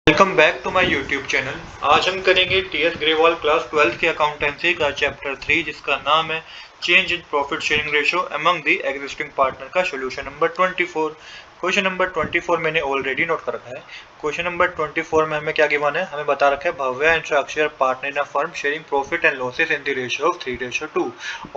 Welcome back to my YouTube channel. आज हम करेंगे टीएस ग्रेवाल क्लास 12 की अकाउंटेंसी का चैप्टर 3 जिसका नाम है change in profit sharing ratio among the existing partner का सोल्यूशन नंबर 24। क्वेश्चन नंबर 24 मैंने ऑलरेडी नोट कर रखा है। क्वेश्चन नंबर 24 में हमें क्या गिवन है, हमें बता रखा है Bhavya and Sakshi are partner in a firm sharing profit and losses in the ratio of 3:2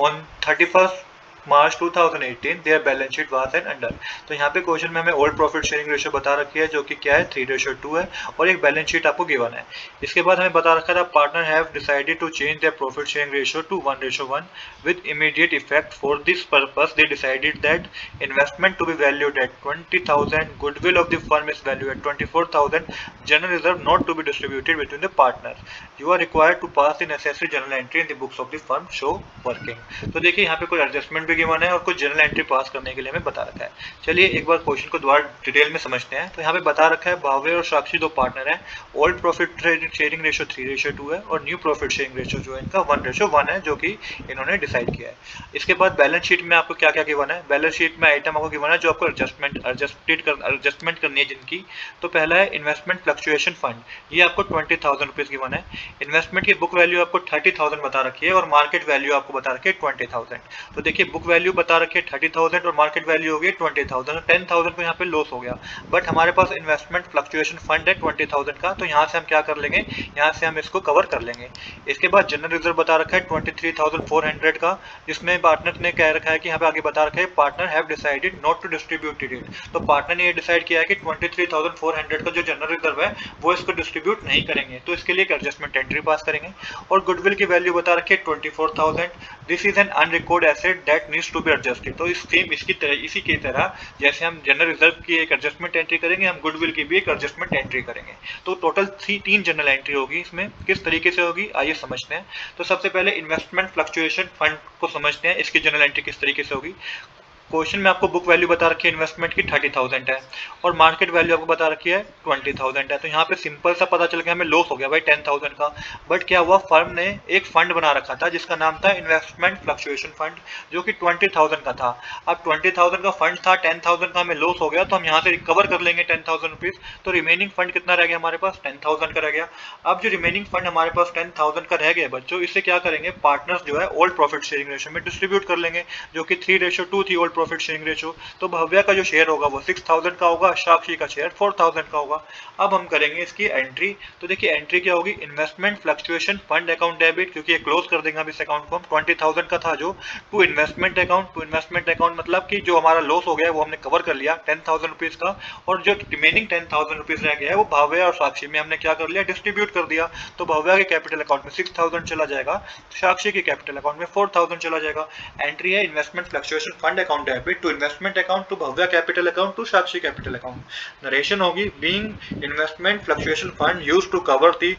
on 31st March 2018 their balance sheet was an under. तो यहाँ पे क्वेश्चन में हमें ओल्ड प्रॉफिट शेयरिंग रेशियो बता रखी है जो कि क्या है 3:2 है और एक बैलेंस शीट आपको गिवन है। इसके बाद हमें बता रखा था partner have decided to change their profit sharing ratio to 1:1 with immediate effect. For this purpose they decided that investment to be valued at 20,000, goodwill of the firm is valued at 24,000, general reserve not to be distributed between the partners. You are required to pass the necessary journal entry in the books of the firm show working. तो देखिए यहाँ पे कोई adjustment भी given है और कुछ journal entry पास करने के लिए हमें बता रखा है। चलिए एक बार क्वेश्चन को दोबारा डिटेल में समझते हैं। तो यहाँ पे बता रखा है भावे और साक्षी दो पार्टनर हैं। ओल्ड प्रॉफिट शेयरिंग रेशियो 3:2 है और न्यू प्रॉफिट शेयरिंग रेशियो जो है इनका 1:1 है जो कि इन्होंने डिसाइड किया है। इसके बाद बैलेंस शीट में आपको क्या क्या गिवन है, बैलेंस शीट में आइटम आपको गिवन है जो आपको एडजस्टमेंट करनी है जिनकी। तो पहला है इन्वेस्टमेंट फ्लक्चुएशन फंड, ये आपको 20,000 रुपीज गिवन है। इन्वेस्टमेंट की बुक वैल्यू आपको 30,000 बता रखी है और मार्केट वैल्यू आपको बता रखी है 20,000। तो देखिए बुक वैल्यू बता रखी है 30,000 और मार्केट वैल्यू हो गई 20,000, 10,000 को यहाँ पे लॉस हो गया। बट हमारे पास इन्वेस्टमेंट फ्लक्चुएशन फंड है 20,000 का, तो यहाँ से हम क्या कर लेंगे, यहाँ से हम इसको कवर कर लेंगे। इसके बाद जनरल रिजर्व बता रखा है 23,400 का, जिसमें पार्टनर ने कह रखा है कि यहाँ पे आगे बता रखा है partner have decided not to distribute it. तो पार्टनर ने ये डिसाइड किया है कि 23,400 का जो जनरल रिजर्व है वो इसको डिस्ट्रीब्यूट नहीं करेंगे, तो इसके लिए एक एडजस्टमेंट एंट्री पास करेंगे। और गुडविल की वैल्यू बता रखी है 24,000। This is an unrecord asset that needs to be adjusted. तो इस सेम इसकी तरह इसी की तरह जैसे हम जनरल रिजर्व की एक एडजस्टमेंट एंट्री करेंगे, हम गुडविल की भी एक एडजस्टमेंट एंट्री करेंगे। तो टोटल तीन जनरल एंट्री होगी। इसमें किस तरीके से होगी आइए समझते हैं। तो सबसे पहले इन्वेस्टमेंट फ्लक्चुएशन फंड को समझते हैं, इसकी जनरल एंट्री किस तरीके से होगी। क्वेश्चन में आपको बुक वैल्यू बता रखी है इन्वेस्टमेंट की 30,000 है और मार्केट वैल्यू आपको बता रखी है 20,000 है। तो यहाँ पे सिंपल सा पता चल गया हमें लॉस हो गया भाई 10,000 का। बट क्या हुआ, फर्म ने एक फंड बना रखा था जिसका नाम था इन्वेस्टमेंट फ्लक्चुएशन फंड जो कि 20,000 का था। अब 20,000 का फंड था, 10,000 का हमें लॉस हो गया तो हम यहाँ से रिकवर कर लेंगे 10,000 रुपीज। तो रिमेनिंग फंड कितना रह गया हमारे पास, 10,000 का रह गया। अब जो रिमेनिंग फंड हमारे पास 10,000 का रह गया बच्चों, इससे क्या करेंगे, पार्टनर्स जो है ओल्ड प्रॉफिट शेयरिंग रेशियो में डिस्ट्रीब्यूट कर लेंगे जो कि 3:2 थी ओल्ड प्रॉफिट शेयरिंग रेशियो। तो भव्या का जो शेयर होगा वो 6,000 का होगा, साक्षी का शेयर 4,000 का होगा। अब हम करेंगे इसकी एंट्री। तो देखिए एंट्री क्या होगी, investment fluctuation fund account debit, क्योंकि ये क्लोज कर देंगे अब इस अकाउंट को हम, 20,000 का था जो, to investment account. To investment account मतलब कि जो हमारा लॉस हो गया है वो हमने कवर कर लिया 10,000 रुपीज का, और जो रिमेनिंग 10,000 रुपीज रह गया है वो भव्या और साक्षी में हमने क्या कर लिया, डिस्ट्रीब्यूट कर दिया। तो भव्या के कैपिटल अकाउंट में 6,000 चला जाएगा, साक्षी के कैपिटल अकाउंट में 4,000 चला जाएगा। एंट्री है investment fluctuation fund account debit to investment account to Bhavya capital account to Sakshi capital account. Narration होगी being investment fluctuation fund used to cover the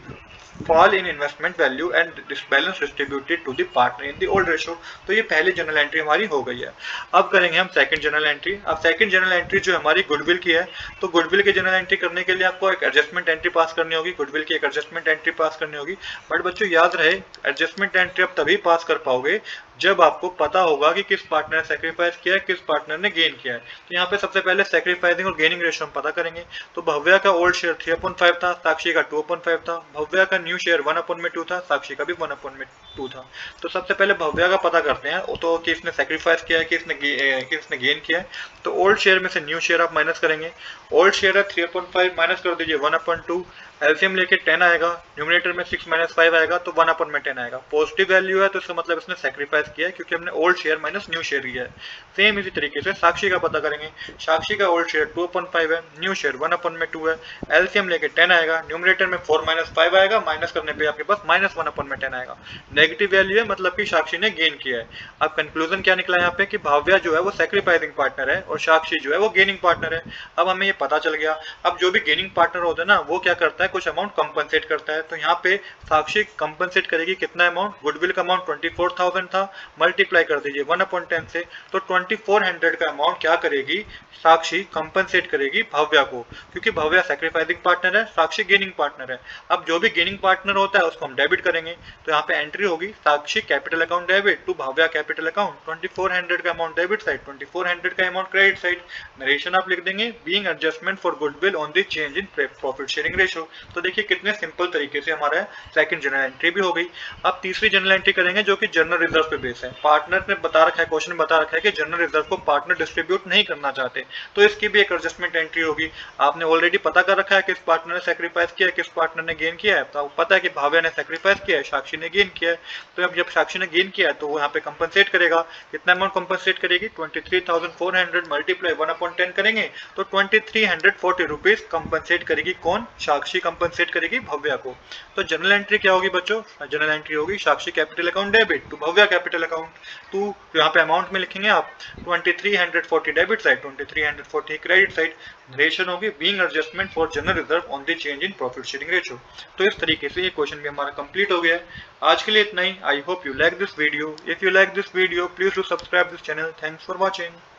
fall in investment value and this balance distributed to the partner in the old ratio। तो ये पहली general entry हमारी हो गई है। अब करेंगे हम सेकंड जनरल एंट्री। अब सेकंड जनरल एंट्री जो हमारी गुडविल की है, तो गुडविल की जनरल एंट्री करने के लिए आपको एक एडजस्टमेंट एंट्री पास करनी होगी, गुडविल की एक एडजस्टमेंट एंट्री पास करनी होगी। बट बच्चों याद रहे एडजस्टमेंट एंट्री आप तभी पास कर पाओगे जब आपको पता होगा कि किस पार्टनर ने सेक्रीफाइस किया है, किस पार्टनर ने गेन किया है। तो यहाँ पे सबसे पहले सेक्रीफाइसिंग और गेनिंग रेशियो हम पता करेंगे। तो भव्या का ओल्ड शेयर 3/5 था, साक्षी का 2/5 था। भव्या का न्यू शेयर 1/2 था, साक्षी का भी 1/2 था। तो सबसे पहले भव्या का पता करते हैं, तो कि इसने सेक्रीफाइस किया है, किसने गेन किया है। तो ओल्ड शेयर में से न्यू शेयर आप माइनस करेंगे। ओल्ड शेयर है 3/5, माइनस कर दीजिए 1/2, एलसीएम लेके 10 आएगा, न्यूमरेटर में 6 - 5 आएगा तो 1/10 आएगा। पॉजिटिव वैल्यू है तो इसका मतलब इसने सेक्रीफाइस किया है क्योंकि हमने old share minus new share लिया है। सेम इसी तरीके से साक्षी का पता करेंगे। साक्षी का ओल्ड शेयर 2/5 है, न्यू शेयर 1/2 है, एलसीएम लेके 10 आएगा, न्यूमरेटर में 4 - 5 आएगा, माइनस करने पे आपके पास -1/10 आएगा। नेगेटिव वैल्यू है मतलब कि साक्षी ने गेन किया है। अब कंक्लूजन क्या निकला यहाँ पे कि भाव्या जो है वो सेक्रीफाइसिंग पार्टनर है और साक्षी जो है वो गेनिंग पार्टनर है। अब हमें ये पता चल गया। अब जो भी गेनिंग पार्टनर होता है ना वो क्या करता है, कुछ अमाउंट कंपनसेट करता है। तो यहाँ पे साक्षी कंपनसेट करेगी कितना अमाउंट, गुडविल का अमाउंट 24,000 था, मल्टीप्लाई कर दीजिए 1/10 से, तो 2400 का अमाउंट क्या करेगी, साक्षी कंपनसेट करेगी भव्या को, क्योंकि भव्या सेक्रीफाइसिंग पार्टनर है, साक्षी गेनिंग पार्टनर है। अब जो भी गेनिंग पार्टनर होता है उसको हम डेबिट करेंगे। तो यहाँ पे एंट्री होगी Sakshi capital account debit to Bhavya capital account 2400 का अमाउंट डेबिट साइड 2400 का अमाउंट क्रेडिट साइड। नरेशन आप लिख देंगे being adjustment for goodwill on the change in profit sharing ratio. तो देखिए कितने सिंपल तरीके से हमारा सेकंड जर्नल एंट्री भी हो गई। अब तीसरी जर्नल एंट्री करेंगे जो कि जर्नल रिजर्व पे बेस है। पार्टनर ने बता रखा है, क्वेश्चन में बता रखा है कि जर्नल रिजर्व को पार्टनर डिस्ट्रीब्यूट नहीं करना चाहते, तो इसकी भी एक एडजस्टमेंट एंट्री होगी। आपने ऑलरेडी पता कर रखा है किस पार्टनर ने सेक्रीफाइस किया है, किस पार्टनर ने गेन किया है। तो आपको पता है कि भाव्या ने सेक्रीफाइस किया है, साक्षी ने गेन किया है। तो अब जब साक्षी ने गेन किया है तो वो यहाँ पे कंपनसेट करेगा। कितना अमाउंट कंपनसेट करेगी? 23,400 मल्टीप्लाई 1/10 करेंगे तो 2340 रुपीज कंपनसेट करेगी। कौन? साक्षी कंपनसेट करेगी भव्या को। तो जनरल एंट्री क्या होगी बच्चों? जनरल एंट्री होगी Sakshi capital account debit to Bhavya capital account to, यहाँ पे अमाउंट में लिखेंगे आप 2340 डेबिट साइड 2340 क्रेडिट साइड। रेशन होगी being adjustment for general reserve on the change in profit sharing ratio. तो इस तरीके से ये क्वेश्चन भी हमारा कंप्लीट हो गया है। आज के लिए इतना ही। I hope you like this video. If you like this video please do subscribe this channel. Thanks for watching.